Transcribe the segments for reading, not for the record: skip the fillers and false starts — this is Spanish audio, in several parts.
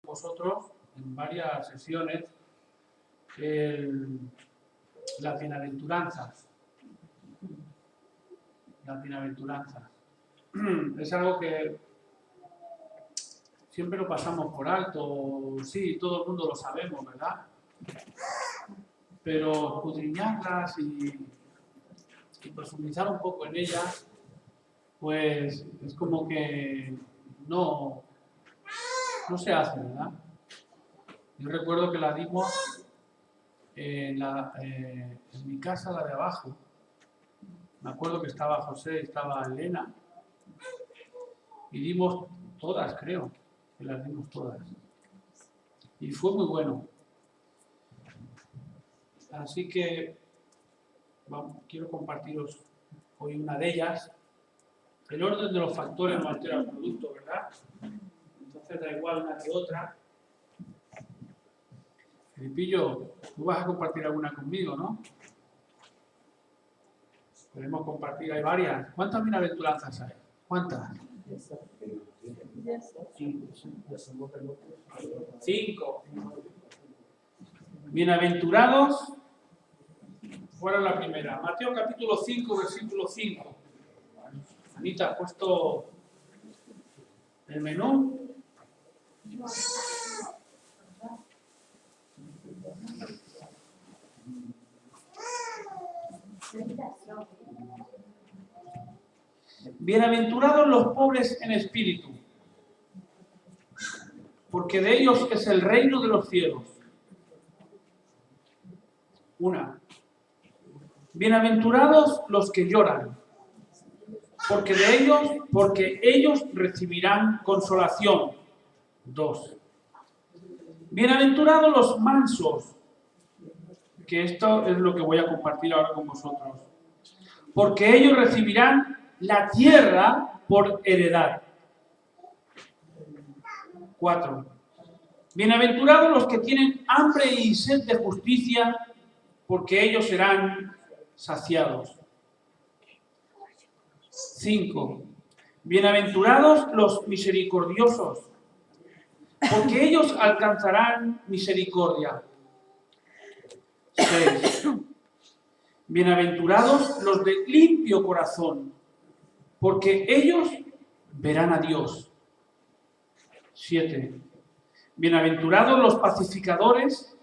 vosotros en varias sesiones las bienaventuranzas. Las bienaventuranzas. Es algo que siempre lo pasamos por alto. Sí, todo el mundo lo sabemos, ¿verdad? Pero escudriñarlas y profundizar un poco en ellas, pues es como que no se hace, ¿verdad? Yo recuerdo que la dimos en mi casa, la de abajo. Me acuerdo que estaba José, estaba Elena, y dimos todas, creo, que las dimos todas. Y fue muy bueno. Así que quiero compartiros hoy una de ellas. El orden de los factores no altera el producto, ¿verdad? Entonces da igual una que otra. Filipillo, tú vas a compartir alguna conmigo, ¿no? Podemos compartir, hay varias. ¿Cuántas bienaventuranzas hay? ¿Cuántas? 5. Bienaventurados. ¿Cuál es la primera? Mateo capítulo 5, versículo 5. Anita, ¿has puesto el menú? Bienaventurados los pobres en espíritu, porque de ellos es el reino de los cielos. Una. Bienaventurados los que lloran, porque ellos recibirán consolación. 2. Bienaventurados los mansos, que esto es lo que voy a compartir ahora con vosotros, porque ellos recibirán la tierra por heredad. 4. Bienaventurados los que tienen hambre y sed de justicia, porque ellos serán saciados. 5. Bienaventurados los misericordiosos, porque ellos alcanzarán misericordia. 6. Bienaventurados los de limpio corazón, porque ellos verán a Dios. 7. Bienaventurados los pacificadores,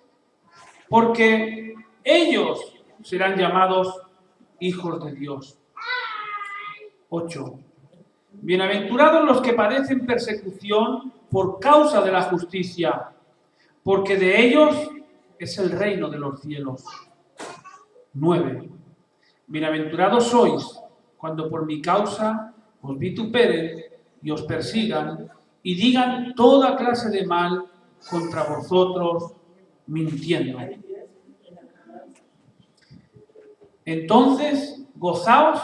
porque ellos serán llamados hijos de Dios. 8. Bienaventurados los que padecen persecución por causa de la justicia, porque de ellos es el reino de los cielos. 9. Bienaventurados sois cuando por mi causa os vituperen y os persigan y digan toda clase de mal contra vosotros, mintiendo. Entonces, gozaos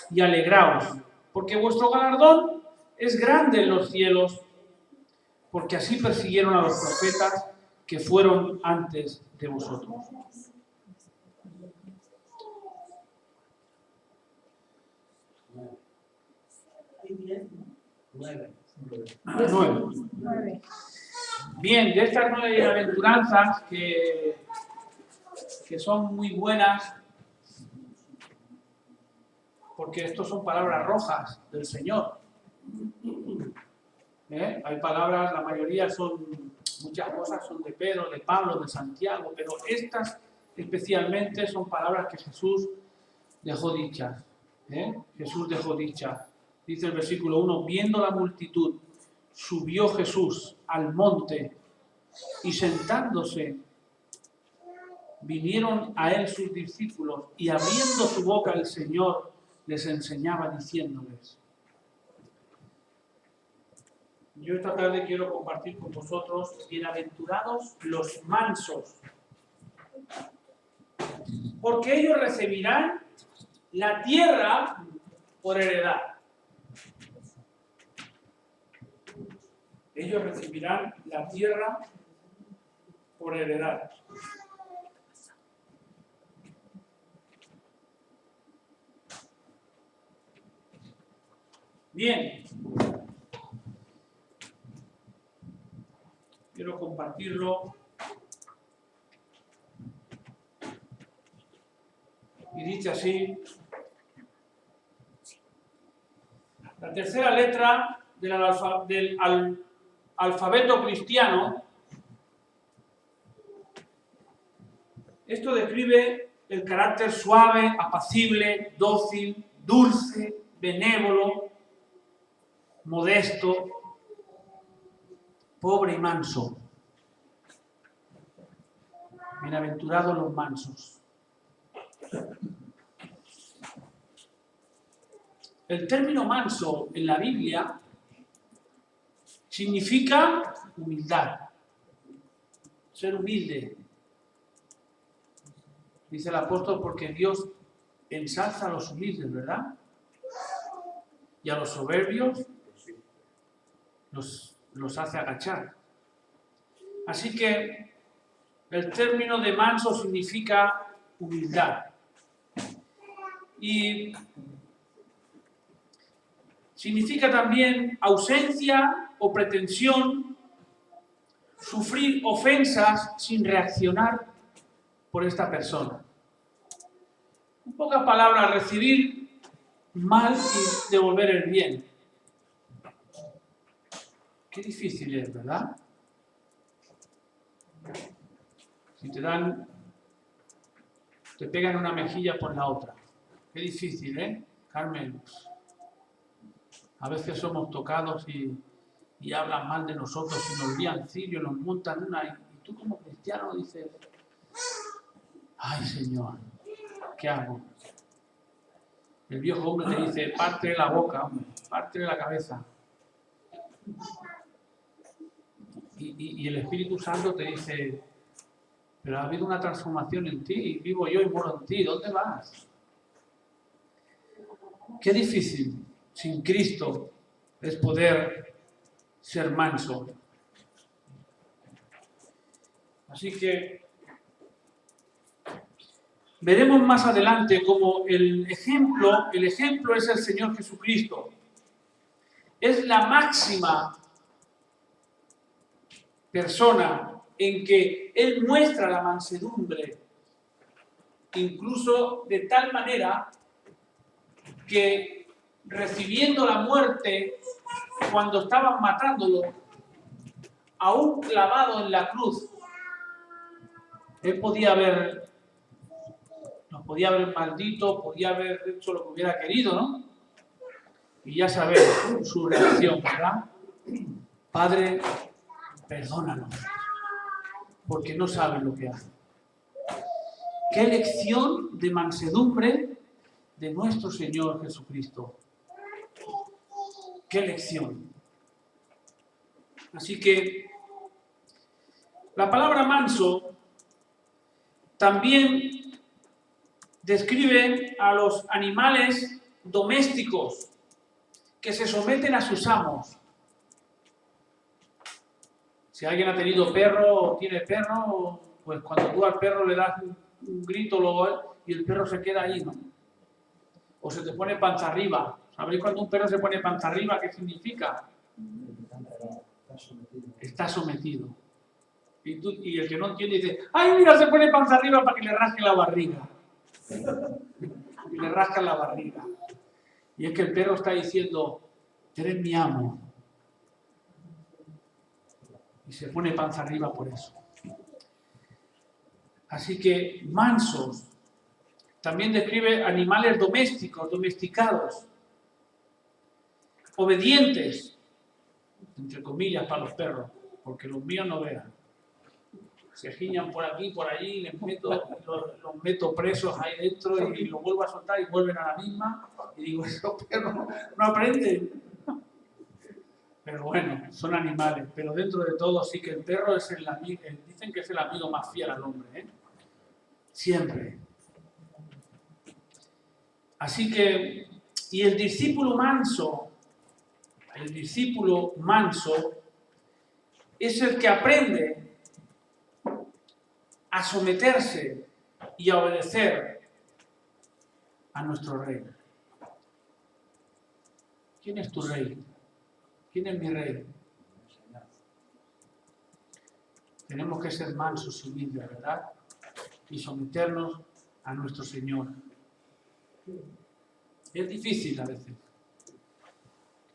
y alegraos, porque vuestro galardón es grande en los cielos, porque así persiguieron a los profetas que fueron antes de vosotros. Nueve. Bien, de estas 9 bienaventuranzas que son muy buenas, porque estos son palabras rojas del Señor. Hay palabras, la mayoría muchas cosas son de Pedro, de Pablo, de Santiago, pero estas especialmente son palabras que Jesús dejó dichas. Jesús dejó dichas. Dice el versículo 1, viendo la multitud, subió Jesús al monte y sentándose, vinieron a él sus discípulos y abriendo su boca el Señor les enseñaba diciéndoles. Yo esta tarde quiero compartir con vosotros, bienaventurados los mansos, porque ellos recibirán la tierra por heredad. Ellos recibirán la tierra por heredad. Bien. quiero compartirlo. Y dice así: la tercera letra del alfabeto cristiano. Esto describe el carácter suave, apacible, dócil, dulce, benévolo, modesto, pobre y manso. Bienaventurados los mansos. El término manso en la Biblia significa humildad, ser humilde. Dice el apóstol, porque Dios ensalza a los humildes, ¿verdad? Y a los soberbios los hace agachar. Así que el término de manso significa humildad. Y significa también ausencia o pretensión, sufrir ofensas sin reaccionar por esta persona. En pocas palabras, recibir mal y devolver el bien. Qué difícil es, ¿verdad? Si te pegan una mejilla por la otra. Qué difícil, ¿eh, Carmen? A veces somos tocados y hablan mal de nosotros y nos lían cirio, nos montan una. Y tú como cristiano dices: ay, Señor, ¿qué hago? El viejo hombre te dice: parte la boca, hombre, parte la cabeza. Y el Espíritu Santo te dice: pero ha habido una transformación en ti, vivo yo y moro en ti, ¿dónde vas? Qué difícil sin Cristo es poder ser manso. Así que veremos más adelante cómo el ejemplo es el Señor Jesucristo. Es la máxima persona en que Él muestra la mansedumbre, incluso de tal manera que recibiendo la muerte, cuando estaban matándolo, aún clavado en la cruz, Él nos podía haber maldito, podía haber hecho lo que hubiera querido, ¿no? Y ya sabéis su reacción, ¿verdad? Padre, perdónanos, porque no saben lo que hacen. Qué lección de mansedumbre de nuestro Señor Jesucristo. Qué lección. Así que la palabra manso también describe a los animales domésticos que se someten a sus amos. Si alguien ha tenido perro o tiene perro, pues cuando tú al perro le das un grito y el perro se queda ahí, ¿no? O se te pone panza arriba. ¿Sabéis cuando un perro se pone panza arriba qué significa? Está sometido. Y el que no entiende dice: ¡ay, mira, se pone panza arriba para que le rasque la barriga! Y le rascan la barriga. Y es que el perro está diciendo: eres mi amo. Y se pone panza arriba por eso. Así que mansos también describe animales domésticos, domesticados, obedientes, entre comillas, para los perros, porque los míos no vean. Se giñan por aquí, por allí, los meto presos ahí dentro y los vuelvo a soltar y vuelven a la misma. Y digo: esos perros no aprenden. Pero bueno, son animales. Pero dentro de todo sí que el perro es el amigo, dicen que es el amigo más fiel al hombre, ¿eh? Siempre. Así que, y el discípulo manso es el que aprende a someterse y a obedecer a nuestro rey. ¿Quién es tu rey? ¿Quién es mi rey? Tenemos que ser mansos y humildes, ¿verdad? Y someternos a nuestro Señor. Es difícil a veces.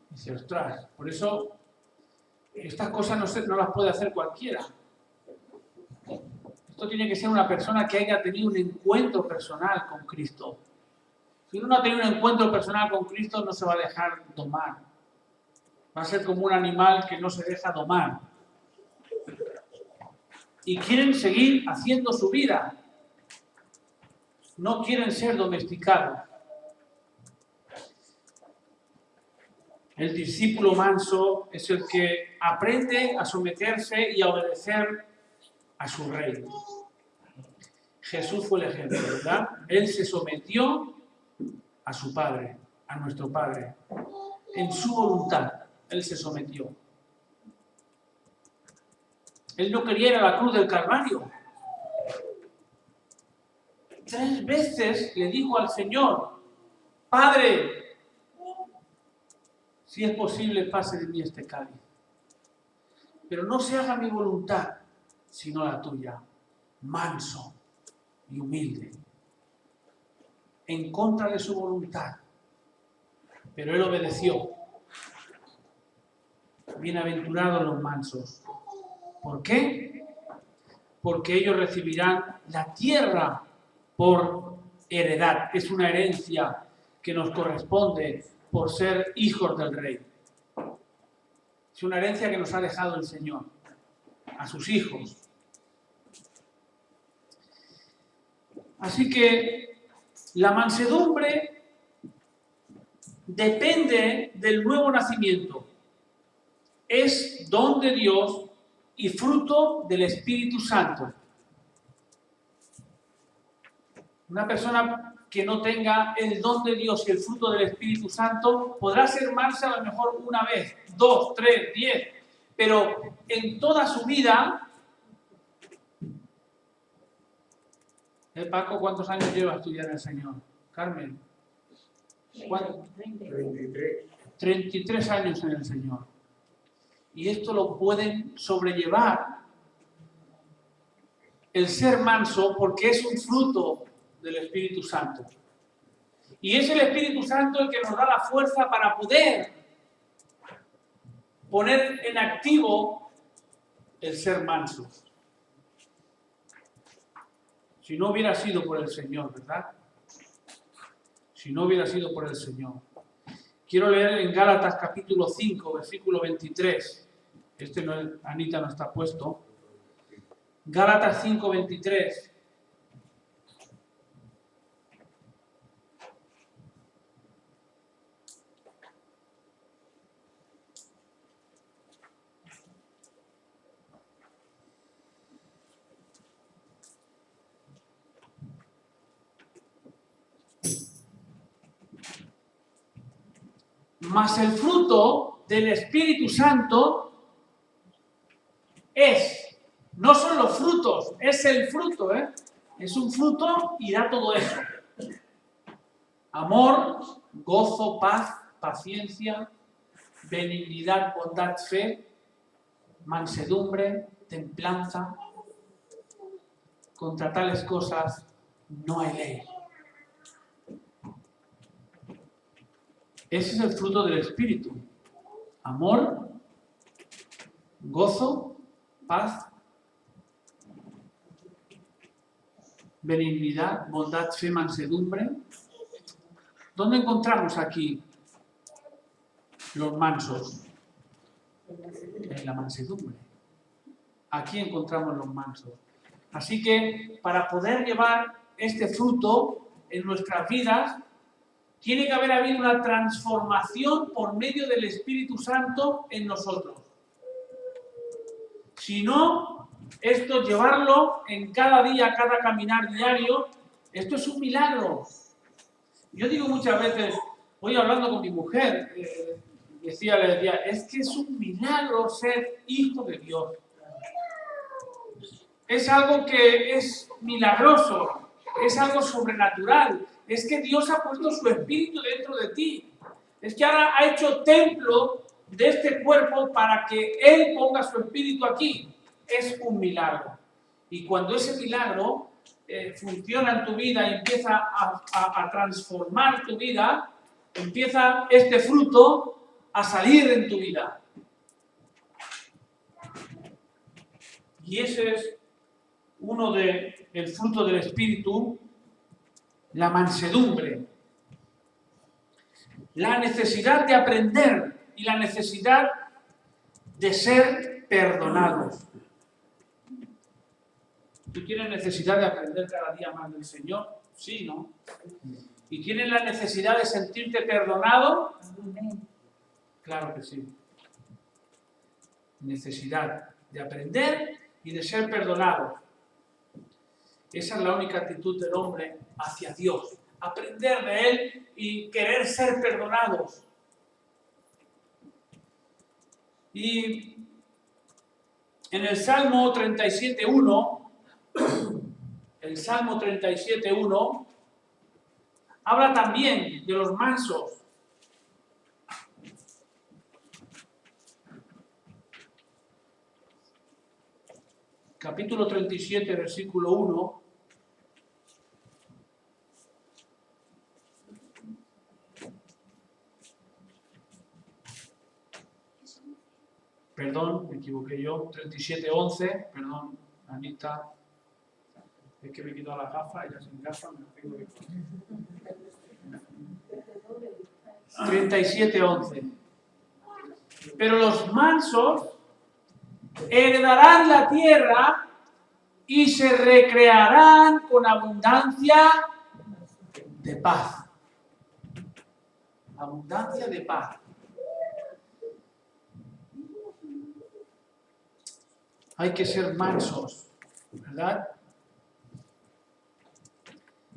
Dice, ostras, por eso estas cosas no las puede hacer cualquiera. Esto tiene que ser una persona que haya tenido un encuentro personal con Cristo. Si uno no ha tenido un encuentro personal con Cristo, no se va a dejar domar. Va a ser como un animal que no se deja domar. Y quieren seguir haciendo su vida. No quieren ser domesticados. El discípulo manso es el que aprende a someterse y a obedecer a su rey. Jesús fue el ejemplo, ¿verdad? Él se sometió a su Padre, a nuestro Padre. En su voluntad, Él se sometió. Él no quería ir a la cruz del Calvario. 3 veces le dijo al Señor, Padre, si es posible, pase de mí este cáliz. Pero no se haga mi voluntad, sino la tuya. Manso y humilde. En contra de su voluntad. Pero él obedeció. Bienaventurados los mansos. ¿Por qué? Porque ellos recibirán la tierra por heredad. Es una herencia que nos corresponde por ser hijos del Rey. Es una herencia que nos ha dejado el Señor a sus hijos. Así que la mansedumbre depende del nuevo nacimiento. Es don de Dios y fruto del Espíritu Santo. Una persona que no tenga el don de Dios y el fruto del Espíritu Santo podrá ser mansa a lo mejor una vez, 2, 3, 10, pero en toda su vida... Paco, ¿cuántos años llevas estudiando al Señor? Carmen. 33. 33 años en el Señor. Y esto lo pueden sobrellevar el ser manso porque es un fruto del Espíritu Santo. Y es el Espíritu Santo el que nos da la fuerza para poder poner en activo el ser manso. Si no hubiera sido por el Señor, ¿verdad? Si no hubiera sido por el Señor. Quiero leer en Gálatas capítulo 5, versículo 23. Anita no está puesto. Gálatas 5, 23. Mas el fruto del Espíritu Santo no son los frutos, es el fruto, es un fruto y da todo eso. Amor, gozo, paz, paciencia, benignidad, bondad, fe, mansedumbre, templanza. Contra tales cosas no hay ley. Ese es el fruto del Espíritu. Amor, gozo, paz, benignidad, bondad, fe, mansedumbre. ¿Dónde encontramos aquí los mansos? En la mansedumbre. Aquí encontramos los mansos. Así que para poder llevar este fruto en nuestras vidas, tiene que haber habido una transformación por medio del Espíritu Santo en nosotros. Si no, esto llevarlo en cada día, cada caminar diario, esto es un milagro. Yo digo muchas veces, voy hablando con mi mujer, le decía, es que es un milagro ser hijo de Dios. Es algo que es milagroso, es algo sobrenatural. Es que Dios ha puesto su espíritu dentro de ti. Es que ahora ha hecho templo de este cuerpo para que Él ponga su espíritu aquí. es un milagro. Y cuando ese milagro funciona en tu vida y empieza a transformar tu vida, empieza este fruto a salir en tu vida. Y ese es uno del fruto del Espíritu, la mansedumbre. La necesidad de aprender y la necesidad de ser perdonados. ¿Tú tienes necesidad de aprender cada día más del Señor? Sí, ¿no? ¿Y tienes la necesidad de sentirte perdonado? Claro que sí. Necesidad de aprender y de ser perdonado. Esa es la única actitud del hombre hacia Dios. Aprender de Él y querer ser perdonados. Y en el Salmo 37.1, el Salmo 37.1 habla también de los mansos. Capítulo 37, versículo 1. Perdón, me equivoqué yo. 37.11. Perdón, Anita. Es que me he quitado las gafas y ya sin gafas me las tengo que poner. 37.11. Pero los mansos heredarán la tierra y se recrearán con abundancia de paz. Abundancia de paz. Hay que ser mansos, ¿verdad?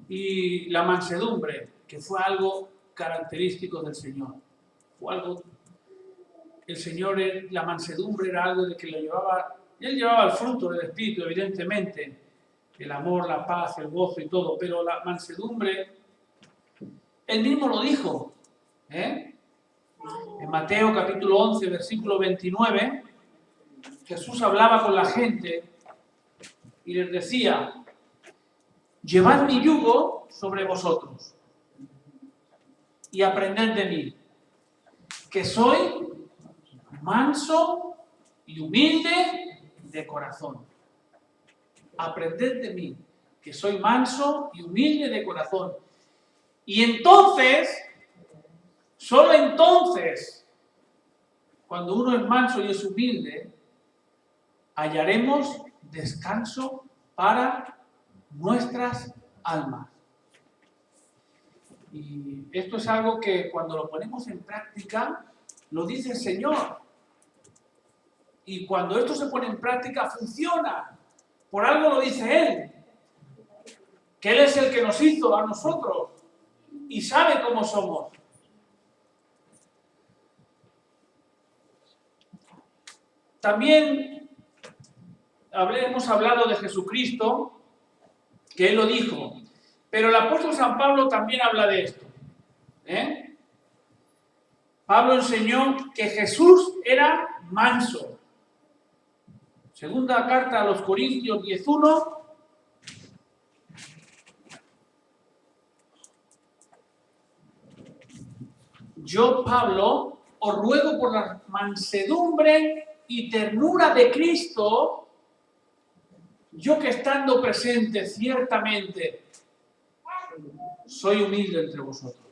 Y la mansedumbre, que fue algo característico del Señor. Fue algo, el Señor, la mansedumbre era algo de que le llevaba, Él llevaba el fruto del Espíritu, evidentemente, el amor, la paz, el gozo y todo, pero la mansedumbre, Él mismo lo dijo, En Mateo capítulo 11, versículo 29, Jesús hablaba con la gente y les decía: llevad mi yugo sobre vosotros y aprended de mí, que soy manso y humilde de corazón. Aprended de mí, que soy manso y humilde de corazón. Y entonces, solo entonces, cuando uno es manso y es humilde, hallaremos descanso para nuestras almas. Y esto es algo que cuando lo ponemos en práctica, lo dice el Señor. Y cuando esto se pone en práctica, funciona. Por algo lo dice Él. Que Él es el que nos hizo a nosotros y sabe cómo somos. También hemos hablado de Jesucristo, que Él lo dijo. Pero el apóstol San Pablo también habla de esto. Pablo enseñó que Jesús era manso. Segunda carta a los Corintios 10:1. Yo, Pablo, os ruego por la mansedumbre y ternura de Cristo, yo que estando presente ciertamente soy humilde entre vosotros.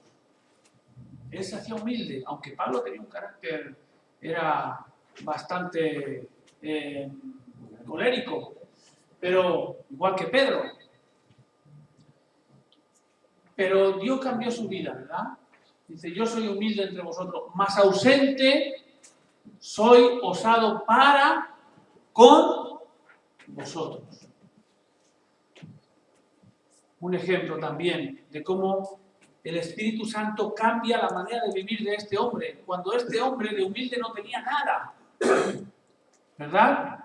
Él se hacía humilde, aunque Pablo tenía un carácter, era bastante colérico, pero igual que Pedro. Pero Dios cambió su vida, ¿verdad? Dice: yo soy humilde entre vosotros, mas ausente soy osado para con vosotros. Un ejemplo también de cómo el Espíritu Santo cambia la manera de vivir de este hombre, cuando este hombre de humilde no tenía nada, ¿verdad?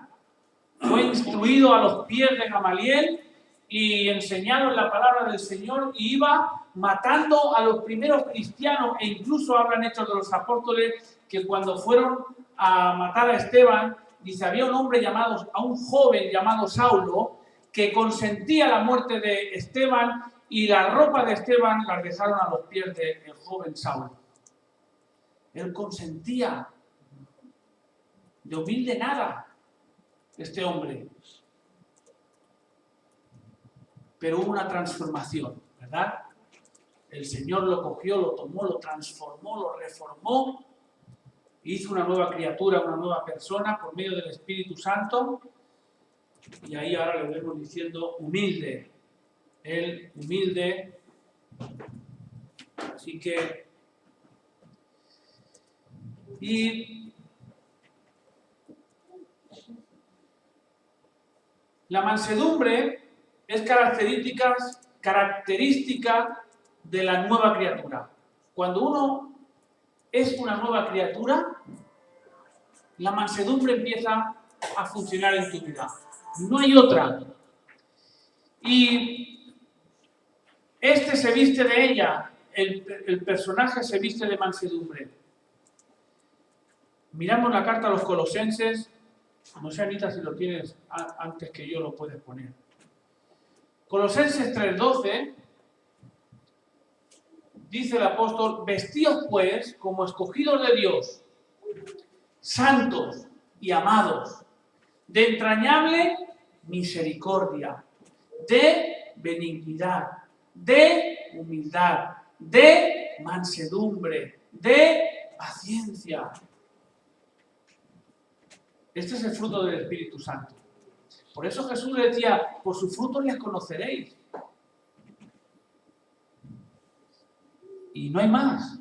Fue instruido a los pies de Gamaliel y enseñado en la palabra del Señor, y iba matando a los primeros cristianos, e incluso hablan Hechos de los Apóstoles que cuando fueron a matar a Esteban, dice, había un hombre llamado, a un joven llamado Saulo, que consentía la muerte de Esteban y la ropa de Esteban la dejaron a los pies del joven Saulo. Él consentía, de humilde nada, este hombre. Pero hubo una transformación, ¿verdad? El Señor lo cogió, lo tomó, lo transformó, lo reformó, hizo una nueva criatura, una nueva persona por medio del Espíritu Santo. Y ahí ahora le vemos diciendo humilde. Él humilde. Así que... Y la mansedumbre es característica de la nueva criatura. Cuando uno es una nueva criatura, la mansedumbre empieza a funcionar en tu vida. No hay otra. Y este se viste de ella, el personaje se viste de mansedumbre. Miramos la carta a los Colosenses. No sé, Anita, si lo tienes antes que yo lo puedes poner. Colosenses 3:12 dice el apóstol, vestíos pues como escogidos de Dios, santos y amados, de entrañable misericordia, de benignidad, de humildad, de mansedumbre, de paciencia. Este es el fruto del Espíritu Santo. Por eso Jesús le decía, por sus frutos les conoceréis. Y no hay más.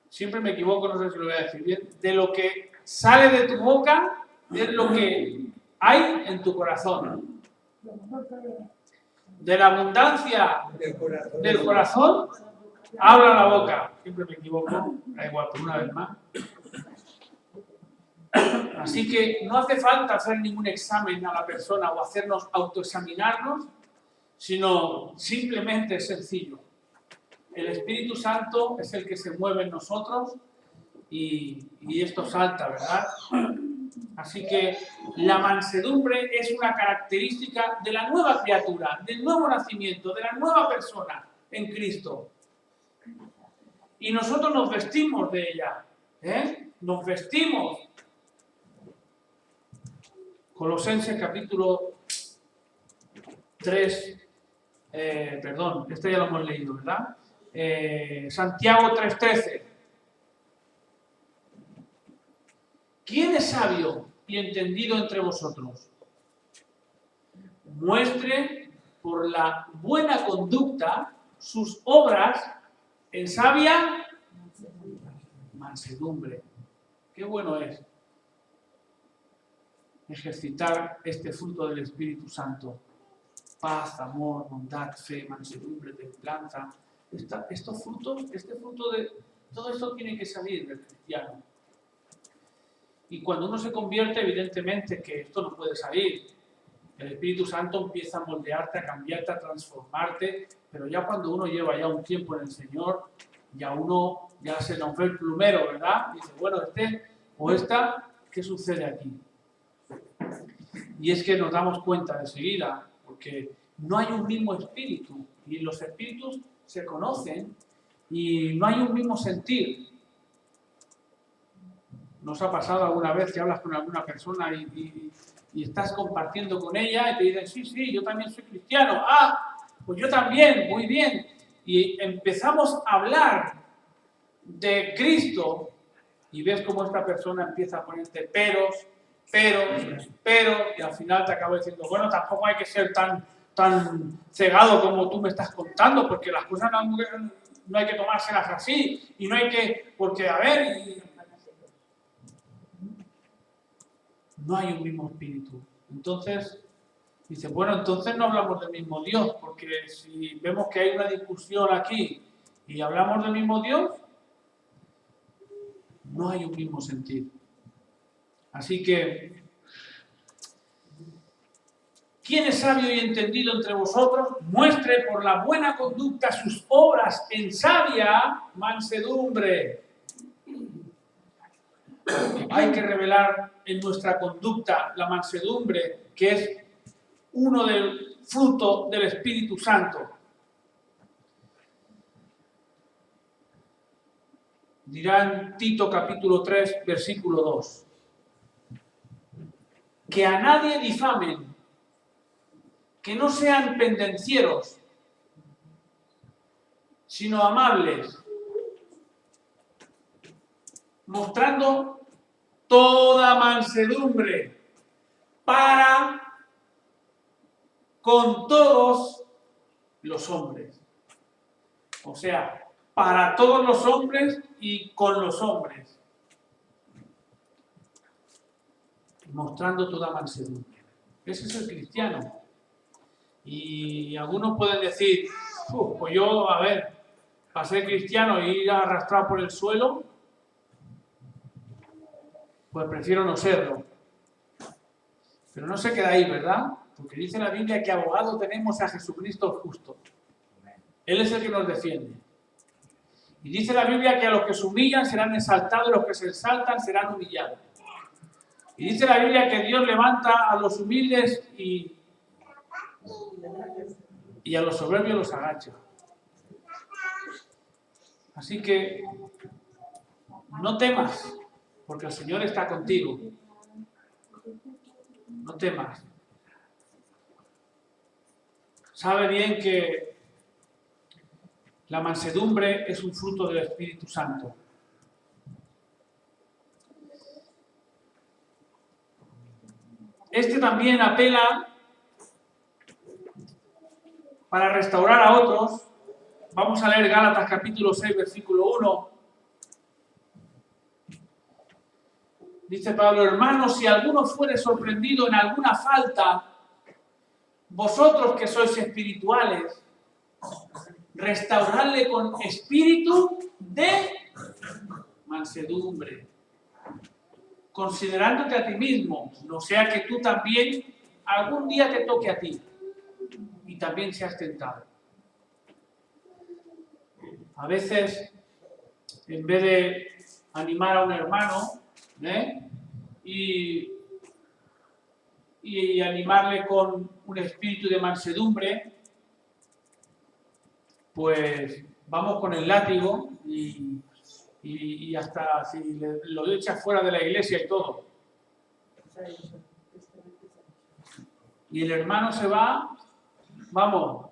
Siempre me equivoco, no sé si lo voy a decir bien. De lo que sale de tu boca es lo que hay en tu corazón. De la abundancia del corazón habla la boca. Siempre me equivoco, da igual, por una vez más. Así que no hace falta hacer ningún examen a la persona o hacernos autoexaminarnos, sino simplemente es sencillo. El Espíritu Santo es el que se mueve en nosotros y esto salta, ¿verdad? Así que la mansedumbre es una característica de la nueva criatura, del nuevo nacimiento, de la nueva persona en Cristo. Y nosotros nos vestimos de ella, nos vestimos. Colosenses capítulo 3, perdón, este ya lo hemos leído, ¿verdad? Santiago 3:13. ¿Quién es sabio y entendido entre vosotros? Muestre por la buena conducta sus obras en sabia mansedumbre. Qué bueno es ejercitar este fruto del Espíritu Santo. Paz, amor, bondad, fe, mansedumbre, templanza. Estos frutos, este fruto de... Todo esto tiene que salir del cristiano. Y cuando uno se convierte, evidentemente que esto no puede salir. El Espíritu Santo empieza a moldearte, a cambiarte, a transformarte, pero ya cuando uno lleva ya un tiempo en el Señor, ya se nos ve el plumero, ¿verdad? Y dice, bueno, o esta, ¿qué sucede aquí? Y es que nos damos cuenta enseguida, porque no hay un mismo espíritu, y los espíritus se conocen, y no hay un mismo sentir. ¿Nos ha pasado alguna vez que hablas con alguna persona y estás compartiendo con ella y te dicen, sí, yo también soy cristiano, pues yo también, muy bien, y empezamos a hablar de Cristo y ves cómo esta persona empieza a ponerte peros, y al final te acabo diciendo, bueno, tampoco hay que ser tan cegado como tú me estás contando, porque las cosas no hay que tomárselas así, y no hay que, porque a ver, no hay un mismo espíritu. Entonces, dice, bueno, entonces no hablamos del mismo Dios, porque si vemos que hay una discusión aquí y hablamos del mismo Dios, no hay un mismo sentido. Así que, ¿quién es sabio y entendido entre vosotros? Muestre por la buena conducta sus obras en sabia mansedumbre. Hay que revelar en nuestra conducta la mansedumbre, que es uno del fruto del Espíritu Santo. Dirá en Tito capítulo 3, versículo 2. Que a nadie difamen, que no sean pendencieros, sino amables, mostrando toda mansedumbre para con todos los hombres. O sea, para todos los hombres y con los hombres. Mostrando toda mansedumbre. Ese es el cristiano. Y algunos pueden decir, pues yo, a ver, para ser cristiano e ir arrastrado por el suelo, pues prefiero no serlo. Pero no se queda ahí, ¿verdad? Porque dice la Biblia que abogado tenemos a Jesucristo justo. Él es el que nos defiende. Y dice la Biblia que a los que se humillan serán exaltados, y los que se exaltan serán humillados. Y dice la Biblia que Dios levanta a los humildes y a los soberbios los agacha. Así que no temas, porque el Señor está contigo. No temas. Sabe bien que la mansedumbre es un fruto del Espíritu Santo. Este también apela para restaurar a otros. Vamos a leer Gálatas capítulo 6, versículo 1. Dice Pablo, hermanos, si alguno fuere sorprendido en alguna falta, vosotros que sois espirituales, restauradle con espíritu de mansedumbre, considerándote a ti mismo, no sea que tú también algún día te toque a ti y también seas tentado. A veces, en vez de animar a un hermano, y animarle con un espíritu de mansedumbre, pues vamos con el látigo y hasta si lo echas fuera de la iglesia y todo. Y el hermano se va, vamos,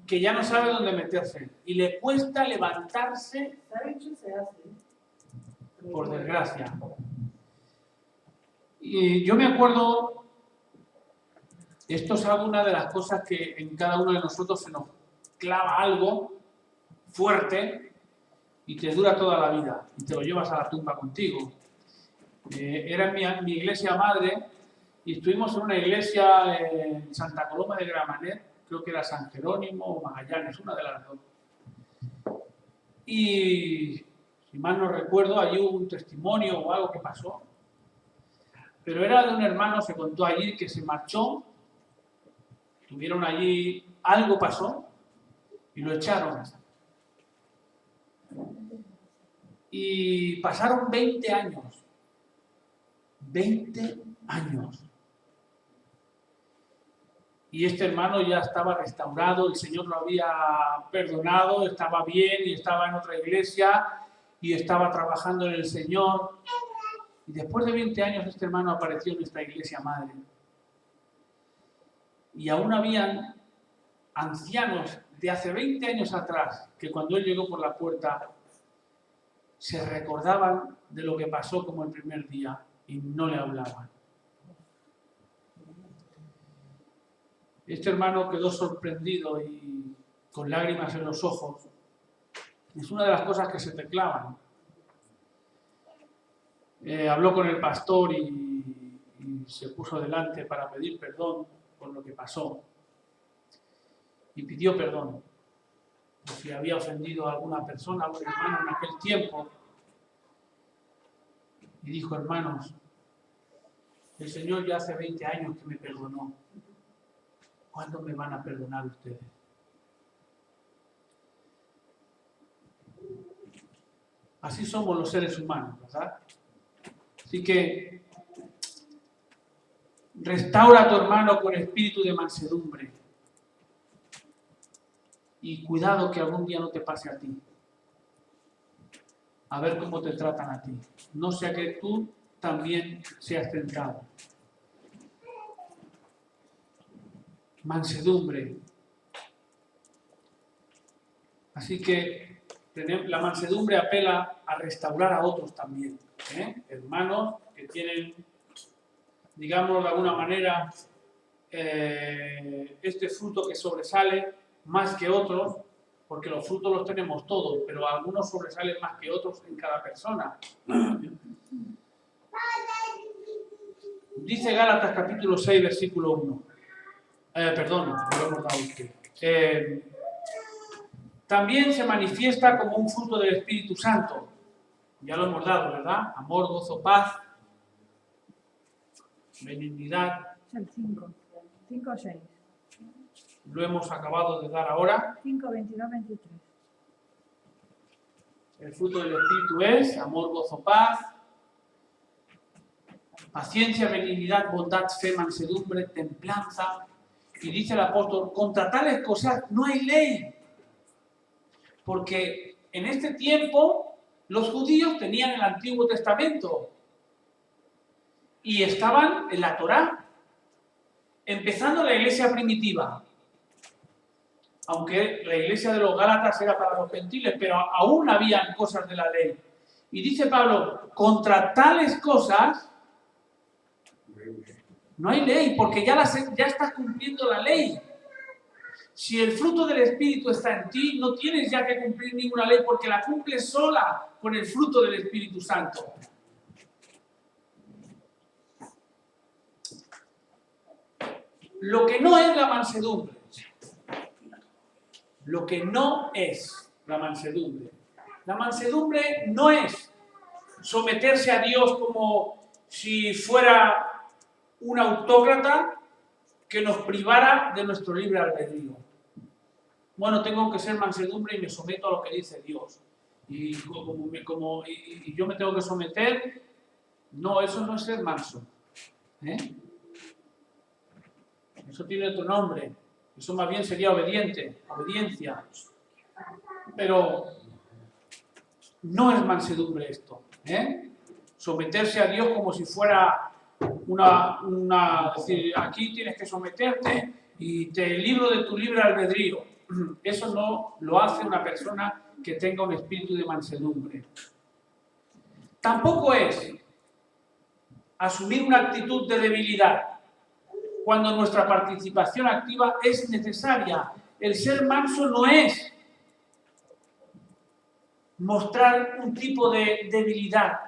que ya no sabe dónde meterse y le cuesta levantarse, por desgracia. Y yo me acuerdo, esto es alguna de las cosas que en cada uno de nosotros se nos clava algo fuerte y te dura toda la vida y te lo llevas a la tumba contigo. Era mi iglesia madre y estuvimos en una iglesia en Santa Coloma de Gramenet, creo que era San Jerónimo o Magallanes, una de las dos. Y si mal no recuerdo, allí hubo un testimonio o algo que pasó, pero era de un hermano, se contó allí, que se marchó, tuvieron allí, algo pasó y lo echaron. Y pasaron 20 años. 20 años. Y este hermano ya estaba restaurado, el Señor lo había perdonado, estaba bien y estaba en otra iglesia y estaba trabajando en el Señor. Y después de 20 años este hermano apareció en esta iglesia madre. Y aún habían ancianos de hace 20 años atrás que cuando él llegó por la puerta se recordaban de lo que pasó como el primer día y no le hablaban. Este hermano quedó sorprendido y con lágrimas en los ojos. Es una de las cosas que se te clavan. Habló con el pastor y se puso delante para pedir perdón por lo que pasó. Y pidió perdón por si había ofendido a alguna persona, a un hermano en aquel tiempo. Y dijo, hermanos, el Señor ya hace 20 años que me perdonó. ¿Cuándo me van a perdonar ustedes? Así somos los seres humanos, ¿verdad? Así que restaura a tu hermano con espíritu de mansedumbre. Y cuidado que algún día no te pase a ti. A ver cómo te tratan a ti. No sea que tú también seas tentado. Mansedumbre. Así que la mansedumbre apela a restaurar a otros también. Hermanos que tienen, digamos de alguna manera, este fruto que sobresale más que otros, porque los frutos los tenemos todos, pero algunos sobresalen más que otros en cada persona. Dice Gálatas capítulo 6, versículo 1. Perdón, lo hemos dado usted. También se manifiesta como un fruto del Espíritu Santo. Ya lo hemos dado, ¿verdad? Amor, gozo, paz, benignidad. Es el 5. 5 o 6. Lo hemos acabado de dar ahora. 5, 22, 23. El fruto del Espíritu es amor, gozo, paz, paciencia, benignidad, bondad, fe, mansedumbre, templanza. Y dice el apóstol, contra tales cosas no hay ley. Porque en este tiempo los judíos tenían el Antiguo Testamento y estaban en la Torá, empezando la iglesia primitiva. Aunque la iglesia de los Gálatas era para los gentiles, pero aún habían cosas de la ley. Y dice Pablo, contra tales cosas no hay ley, porque ya estás cumpliendo la ley. Si el fruto del Espíritu está en ti, no tienes ya que cumplir ninguna ley, porque la cumples sola con el fruto del Espíritu Santo. Lo que no es la mansedumbre. Lo que no es la mansedumbre. La mansedumbre no es someterse a Dios como si fuera un autócrata que nos privara de nuestro libre albedrío. Bueno, tengo que ser mansedumbre y me someto a lo que dice Dios. Y yo me tengo que someter. No, eso no es ser manso. Eso tiene otro nombre. Eso más bien sería obediencia. Pero no es mansedumbre esto. Someterse a Dios como si fuera decir, aquí tienes que someterte y te libro de tu libre albedrío. Eso no lo hace una persona que tenga un espíritu de mansedumbre. Tampoco es asumir una actitud de debilidad cuando nuestra participación activa es necesaria. El ser manso no es mostrar un tipo de debilidad.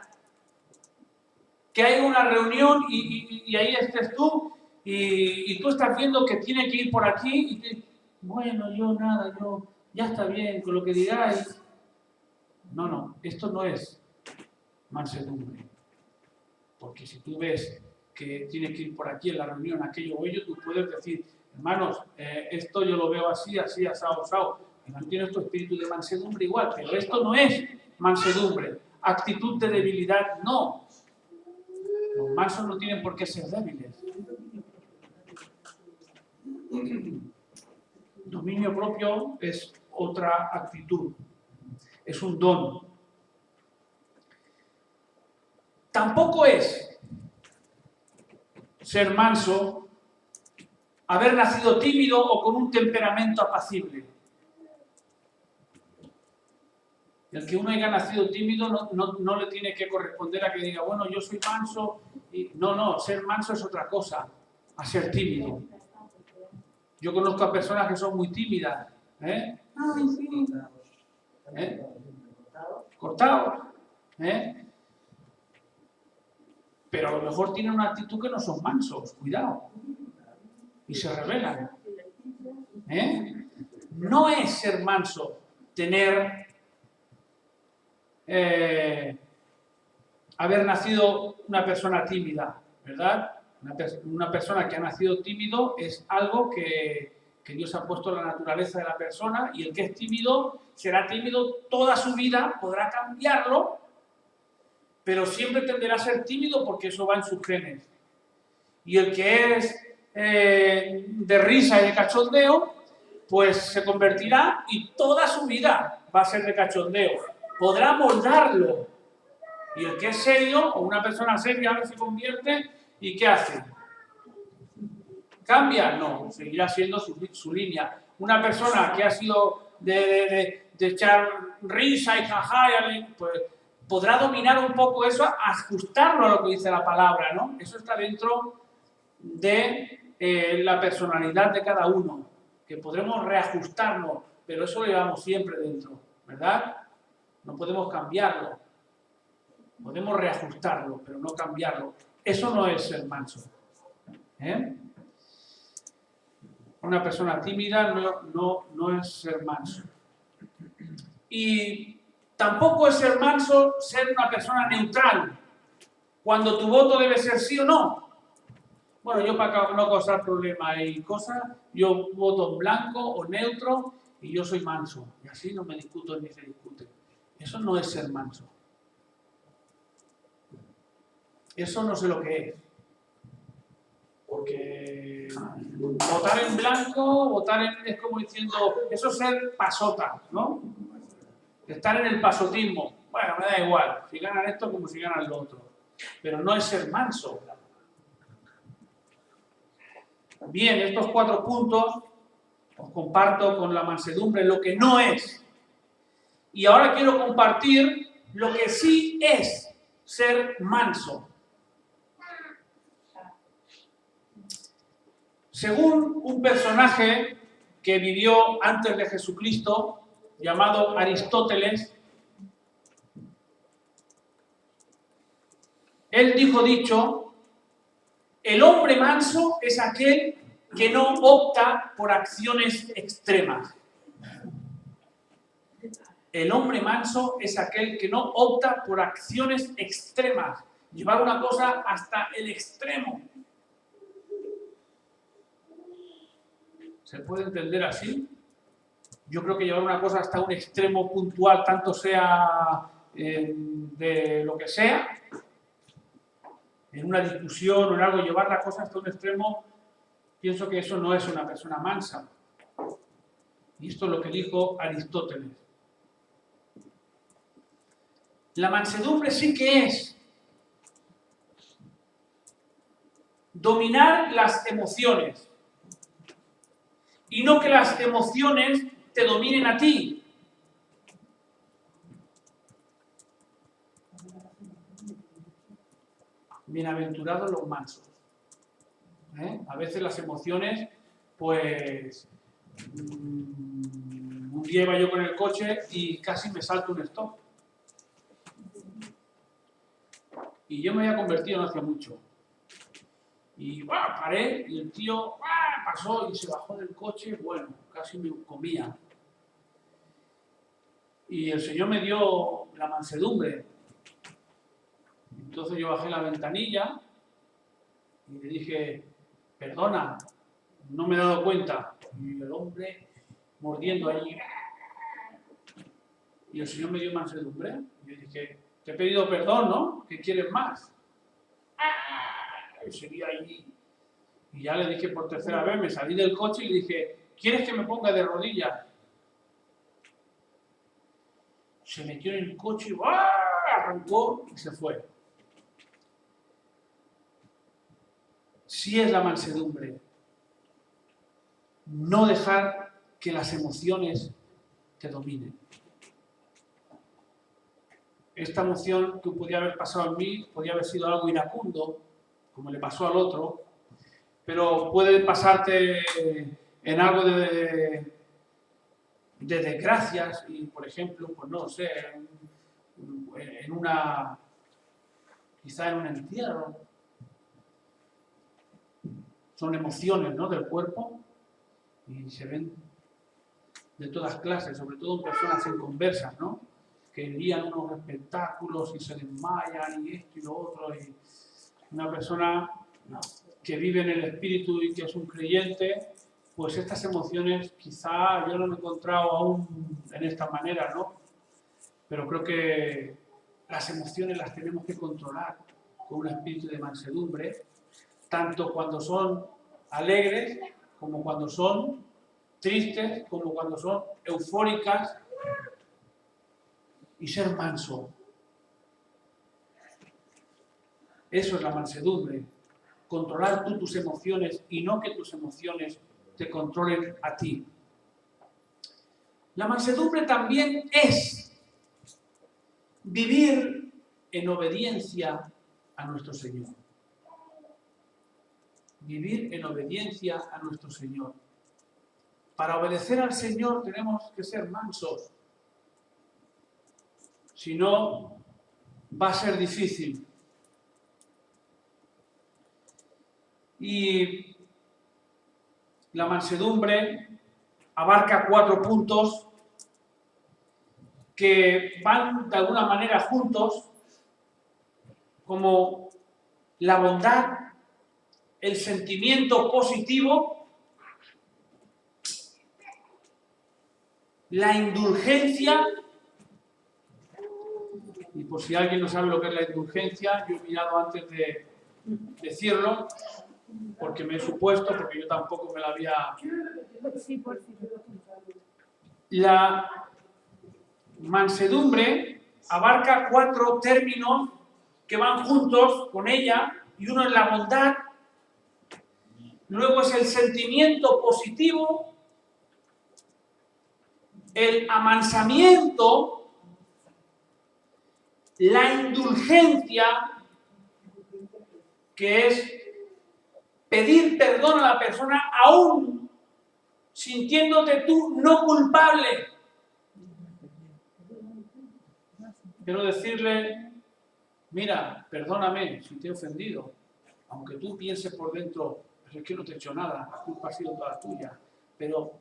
Que hay una reunión y ahí estés tú y tú estás viendo que tiene que ir por aquí y bueno, yo ya está bien con lo que digáis. No, esto no es mansedumbre. Porque si tú ves que tiene que ir por aquí en la reunión, aquello o ello, tú puedes decir, hermanos, esto yo lo veo así, asado. No tienes tu espíritu de mansedumbre igual, pero esto no es mansedumbre. Actitud de debilidad, no. Los mansos no tienen por qué ser débiles. Dominio propio es otra actitud. Es un don. Tampoco es ser manso haber nacido tímido o con un temperamento apacible. El que uno haya nacido tímido no le tiene que corresponder a que diga, bueno, yo soy manso. No, ser manso es otra cosa, a ser tímido. Yo conozco a personas que son muy tímidas. Ay, sí. Cortados. Pero a lo mejor tienen una actitud que no son mansos, cuidado. Y se rebelan. No es ser manso tener, haber nacido una persona tímida, ¿verdad? Una persona que ha nacido tímido es algo que Dios ha puesto en la naturaleza de la persona, y el que es tímido será tímido toda su vida, podrá cambiarlo, pero siempre tenderá a ser tímido porque eso va en sus genes. Y el que es de risa y de cachondeo, pues se convertirá y toda su vida va a ser de cachondeo. Podrá moldarlo. Y el que es serio, o una persona seria, ahora se convierte, ¿y qué hace? ¿Cambia? No, seguirá siendo su línea. Una persona que ha sido de echar risa y jaja, pues podrá dominar un poco eso, ajustarlo a lo que dice la palabra, ¿no? Eso está dentro de la personalidad de cada uno, que podremos reajustarnos, pero eso lo llevamos siempre dentro, ¿verdad? No podemos cambiarlo. Podemos reajustarlo, pero no cambiarlo. Eso no es ser manso. Una persona tímida no es ser manso. Y tampoco es ser manso ser una persona neutral, cuando tu voto debe ser sí o no. Bueno, yo para no causar problemas y cosas, yo voto en blanco o neutro y yo soy manso. Y así no me discuto ni se discute. Eso no es ser manso. Eso no sé lo que es. Porque votar en blanco, es como diciendo, eso es ser pasota, ¿no? Estar en el pasotismo. Bueno, me da igual, si ganan esto como si ganan lo otro. Pero no es ser manso. Bien, estos 4 puntos os comparto con la mansedumbre lo que no es. Y ahora quiero compartir lo que sí es ser manso. Según un personaje que vivió antes de Jesucristo, llamado Aristóteles, él dicho, el hombre manso es aquel que no opta por acciones extremas. El hombre manso es aquel que no opta por acciones extremas, llevar una cosa hasta el extremo. ¿Se puede entender así? Yo creo que llevar una cosa hasta un extremo puntual, tanto sea de lo que sea, en una discusión o en algo, llevar la cosa hasta un extremo, pienso que eso no es una persona mansa. Y esto es lo que dijo Aristóteles. La mansedumbre sí que es dominar las emociones y no que las emociones te dominen a ti. Bienaventurados los mansos. A veces las emociones, pues, un día iba yo con el coche y casi me salto un stop. Y yo me había convertido no hace mucho. Y paré y el tío pasó y se bajó del coche, bueno, casi me comía. Y el Señor me dio la mansedumbre. Entonces yo bajé la ventanilla y le dije, perdona, no me he dado cuenta. Y el hombre mordiendo allí. Y el Señor me dio mansedumbre. Y yo dije, te he pedido perdón, ¿no? ¿Qué quieres más? Y seguía allí. Y ya le dije por tercera vez, me salí del coche y le dije, ¿quieres que me ponga de rodillas? Se metió en el coche y arrancó y se fue. Sí es la mansedumbre. No dejar que las emociones te dominen. Esta emoción que podía haber pasado en mí, podía haber sido algo iracundo, como le pasó al otro, pero puede pasarte en algo de desgracias y, por ejemplo, pues no sé, quizá en un entierro. Son emociones, ¿no?, del cuerpo y se ven de todas clases, sobre todo en personas inconversas, ¿no?, que lían unos espectáculos y se desmayan y esto y lo otro. Y una persona que vive en el espíritu y que es un creyente, pues estas emociones quizá yo no me he encontrado aún en esta manera, ¿no? Pero creo que las emociones las tenemos que controlar con un espíritu de mansedumbre, tanto cuando son alegres, como cuando son tristes, como cuando son eufóricas, y ser manso. Eso es la mansedumbre, controlar tú tus emociones y no que tus emociones te controlen a ti. La mansedumbre también es vivir en obediencia a nuestro Señor. Vivir en obediencia a nuestro Señor. Para obedecer al Señor tenemos que ser mansos. Si no, va a ser difícil. Y la mansedumbre abarca 4 puntos que van de alguna manera juntos, como la bondad, el sentimiento positivo, la indulgencia, y por si alguien no sabe lo que es la indulgencia, yo he mirado antes de decirlo, porque me he supuesto, porque yo tampoco me la había... La mansedumbre abarca 4 términos que van juntos con ella, y uno es la bondad, luego es el sentimiento positivo, el amansamiento, la indulgencia, que es pedir perdón a la persona aún sintiéndote tú no culpable. Quiero decirle, mira, perdóname si te he ofendido, aunque tú pienses por dentro, pero es que no te he hecho nada, la culpa ha sido toda tuya. Pero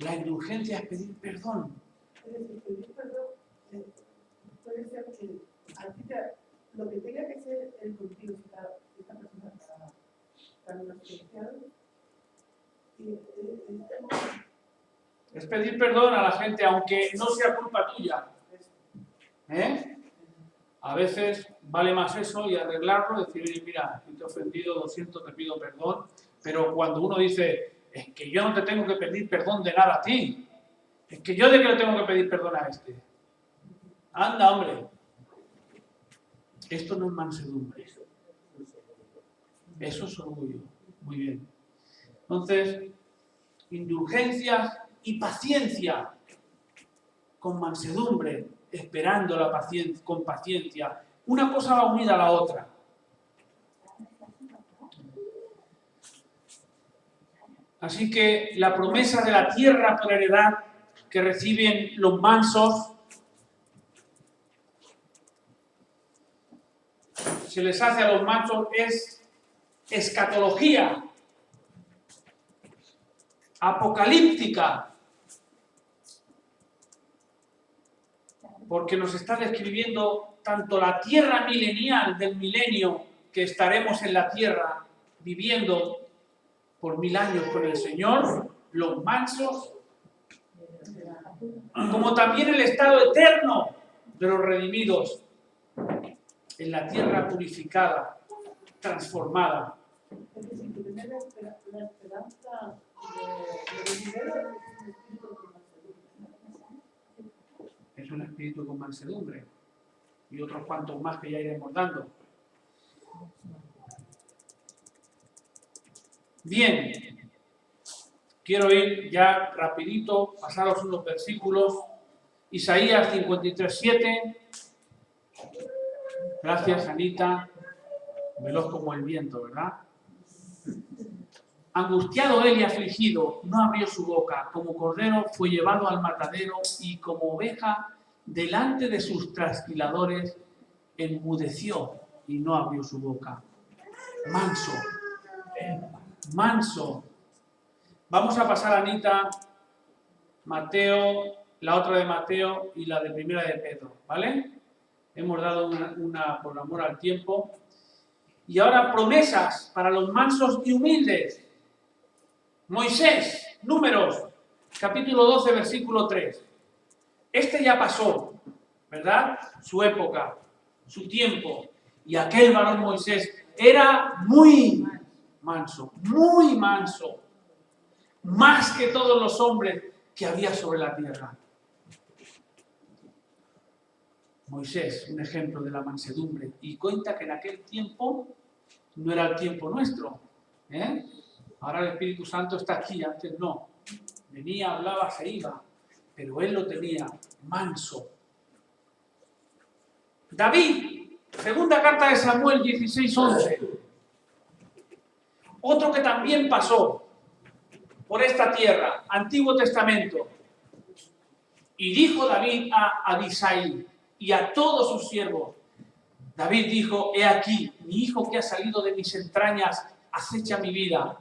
la indulgencia es pedir perdón. Pedir perdón puede ser que a ti lo que tenga que ser el contigo, si esta persona está menospreciada, es pedir perdón a la gente, aunque no sea culpa tuya. A veces vale más eso y arreglarlo, decir, mira, si te he ofendido, lo siento, te pido perdón, pero cuando uno dice, es que yo no te tengo que pedir perdón de nada a ti, es que yo de qué le tengo que pedir perdón a este. Anda, hombre. Esto no es mansedumbre. Eso es orgullo. Muy bien. Entonces, indulgencias y paciencia con mansedumbre, esperando la paciencia, con paciencia. Una cosa va unida a la otra. Así que la promesa de la tierra por heredad que reciben los mansos se les hace a los mansos es escatología apocalíptica, porque nos está describiendo tanto la tierra milenial del milenio, que estaremos en la tierra viviendo por 1000 años con el Señor, los mansos, como también el estado eterno de los redimidos en la tierra purificada, transformada. Es decir, que tener la esperanza de dinero Es un espíritu con mansedumbre. Y otros cuantos más que ya iremos dando. Bien. Quiero ir ya rapidito, pasaros unos versículos. Isaías 53:7. Gracias, Anita. Veloz como el viento, ¿verdad? Angustiado él y afligido, no abrió su boca. Como cordero fue llevado al matadero y como oveja delante de sus trasquiladores enmudeció y no abrió su boca. Manso. Manso. Vamos a pasar, Anita, Mateo, la otra de Mateo y la de primera de Pedro, ¿vale? Hemos dado una por amor al tiempo. Y ahora promesas para los mansos y humildes. Moisés, Números, capítulo 12, versículo 3. Este ya pasó, ¿verdad? Su época, su tiempo. Y aquel varón Moisés era muy manso, más que todos los hombres que había sobre la tierra. Moisés, un ejemplo de la mansedumbre, y cuenta que en aquel tiempo no era el tiempo nuestro, ¿eh? Ahora el Espíritu Santo está aquí, antes no. Venía, hablaba, se iba, pero él lo tenía manso. David, segunda carta de Samuel 16:11. Otro que también pasó por esta tierra, Antiguo Testamento. Y dijo David a Abisai y a todos sus siervos. David dijo, he aquí, mi hijo que ha salido de mis entrañas acecha mi vida.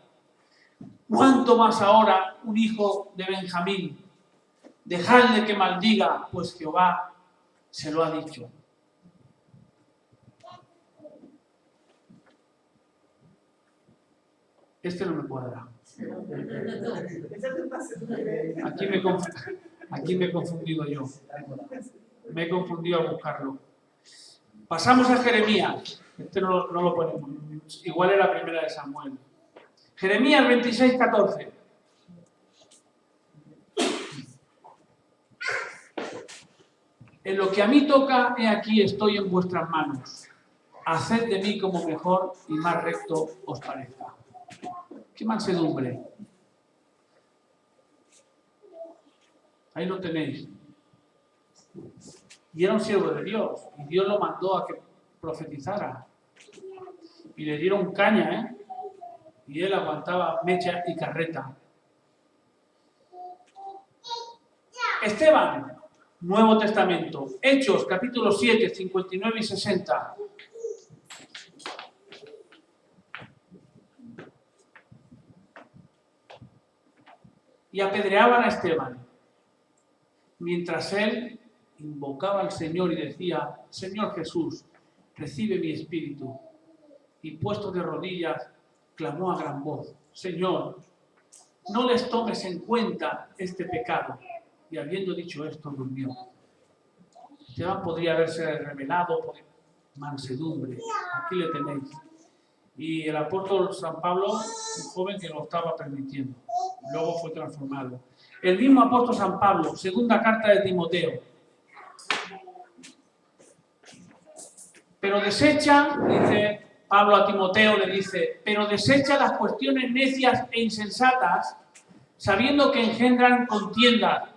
¿Cuánto más ahora un hijo de Benjamín? Dejadle que maldiga, pues Jehová se lo ha dicho. Este no me cuadra. Aquí me he confundido yo. Me he confundido al buscarlo. Pasamos a Jeremías. Este no lo ponemos. Igual era la primera de Samuel. Jeremías 26:14. En lo que a mí toca, he aquí estoy en vuestras manos. Haced de mí como mejor y más recto os parezca. ¡Qué mansedumbre! Ahí lo tenéis. Y era un siervo de Dios. Y Dios lo mandó a que profetizara. Y le dieron caña, ¿eh? Y él aguantaba mecha y carreta. Esteban, Nuevo Testamento. Hechos, capítulo 7, 59 y 60. Y apedreaban a Esteban, mientras él invocaba al Señor y decía, Señor Jesús, recibe mi espíritu. Y puesto de rodillas, clamó a gran voz, Señor, no les tomes en cuenta este pecado. Y habiendo dicho esto, durmió. Esteban podría haberse revelado por mansedumbre. Aquí le tenéis. Y el apóstol San Pablo, un joven que lo estaba permitiendo. Luego fue transformado. El mismo apóstol San Pablo, segunda carta de Timoteo. Pero desecha, dice Pablo a Timoteo, le dice, pero desecha las cuestiones necias e insensatas, sabiendo que engendran contiendas.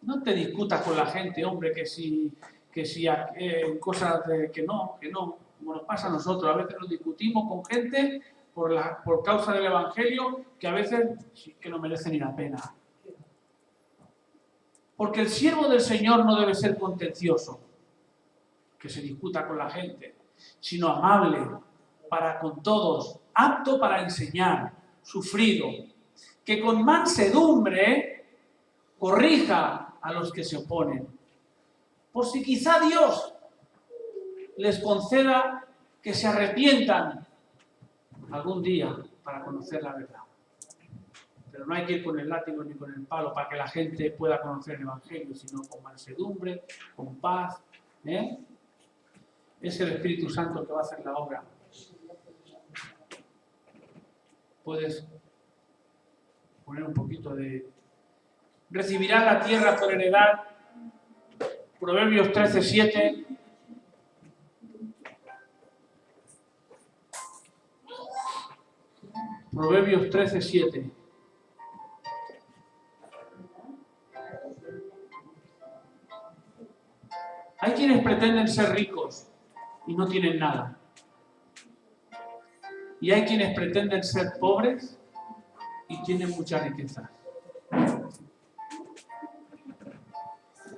No te discutas con la gente, hombre, que si cosas de que no, como nos pasa a nosotros. A veces nos discutimos con gente por causa del Evangelio que a veces que no merece ni la pena. Porque el siervo del Señor no debe ser contencioso, que se discuta con la gente, sino amable para con todos, apto para enseñar, sufrido, que con mansedumbre corrija a los que se oponen, por si quizá Dios les conceda que se arrepientan algún día para conocer la verdad. Pero no hay que ir con el látigo ni con el palo para que la gente pueda conocer el Evangelio, sino con mansedumbre, con paz. Es el Espíritu Santo el que va a hacer la obra. Puedes poner un poquito de... Recibirán la tierra por heredad. Proverbios 13:7. Proverbios 13:7. Hay quienes pretenden ser ricos y no tienen nada. Y hay quienes pretenden ser pobres y tienen mucha riqueza.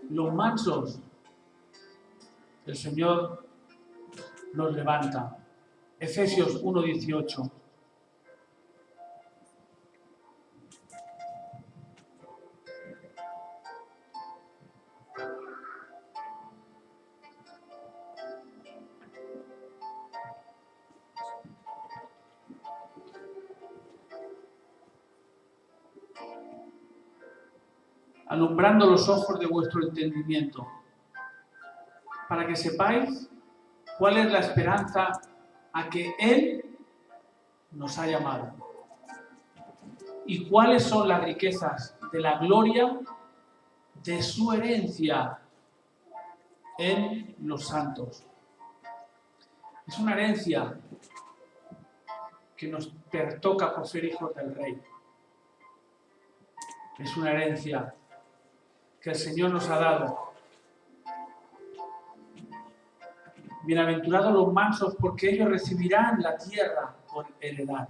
Los mansos, el Señor los levanta. Efesios 1:18. Alumbrando los ojos de vuestro entendimiento, para que sepáis cuál es la esperanza a que Él nos ha llamado y cuáles son las riquezas de la gloria de su herencia en los santos. Es una herencia que nos pertoca por ser hijos del Rey. Es una herencia que el Señor nos ha dado. Bienaventurados los mansos, porque ellos recibirán la tierra por heredad.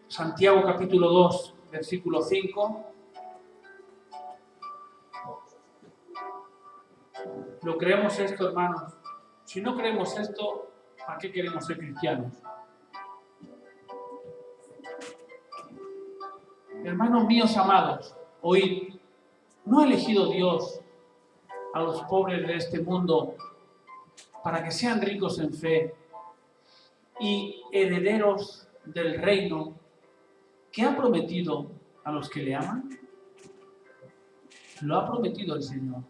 Santiago capítulo 2, versículo 5. ¿Lo creemos esto, hermanos? Si no creemos esto, ¿para qué queremos ser cristianos? Hermanos míos amados, oíd, ¿no ha elegido Dios a los pobres de este mundo para que sean ricos en fe y herederos del reino que ha prometido a los que le aman? Lo ha prometido el Señor.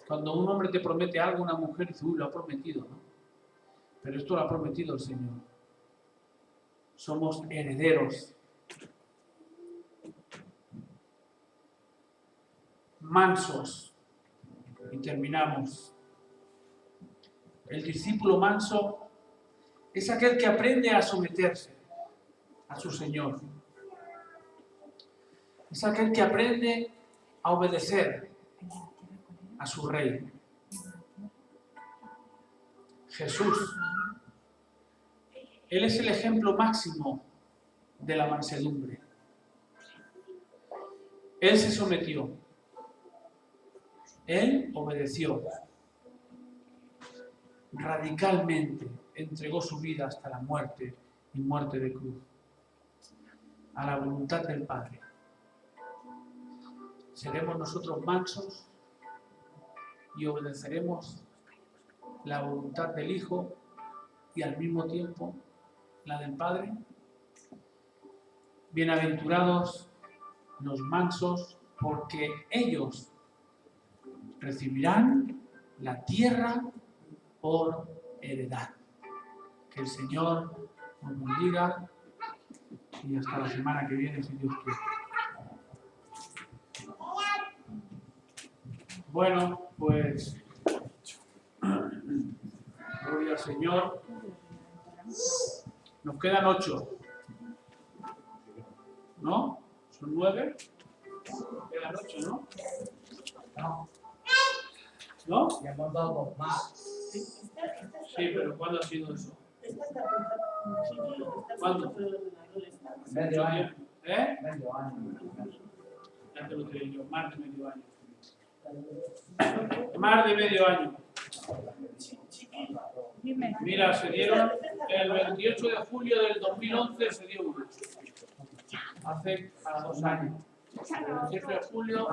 Cuando un hombre te promete algo, una mujer dice, uy, lo ha prometido, ¿no? Pero esto lo ha prometido el Señor. Somos herederos. Mansos. Y terminamos. El discípulo manso es aquel que aprende a someterse a su Señor. Es aquel que aprende a obedecer a su Rey. Jesús. Él es el ejemplo máximo de la mansedumbre. Él se sometió. Él obedeció. Radicalmente entregó su vida hasta la muerte y muerte de cruz. A la voluntad del Padre. ¿Seremos nosotros mansos y obedeceremos la voluntad del Hijo y al mismo tiempo la del Padre? Bienaventurados los mansos, porque ellos recibirán la tierra por heredad. Que el Señor nos bendiga y hasta la semana que viene, si Dios quiere. Bueno, pues gloria al Señor. Nos quedan 8. ¿No? ¿Son 9? Quedan 8, ¿no? No, ¿No? ya hemos dado dos más. Sí, pero ¿cuándo ha sido eso? ¿Cuándo? Medio año. ¿Eh? Medio año. Ya te lo diré yo, más de medio año. Más de medio año. Dime. Mira, se dieron el 28 de julio del 2011, se dio una. Hace para 2 años. El 28 de julio.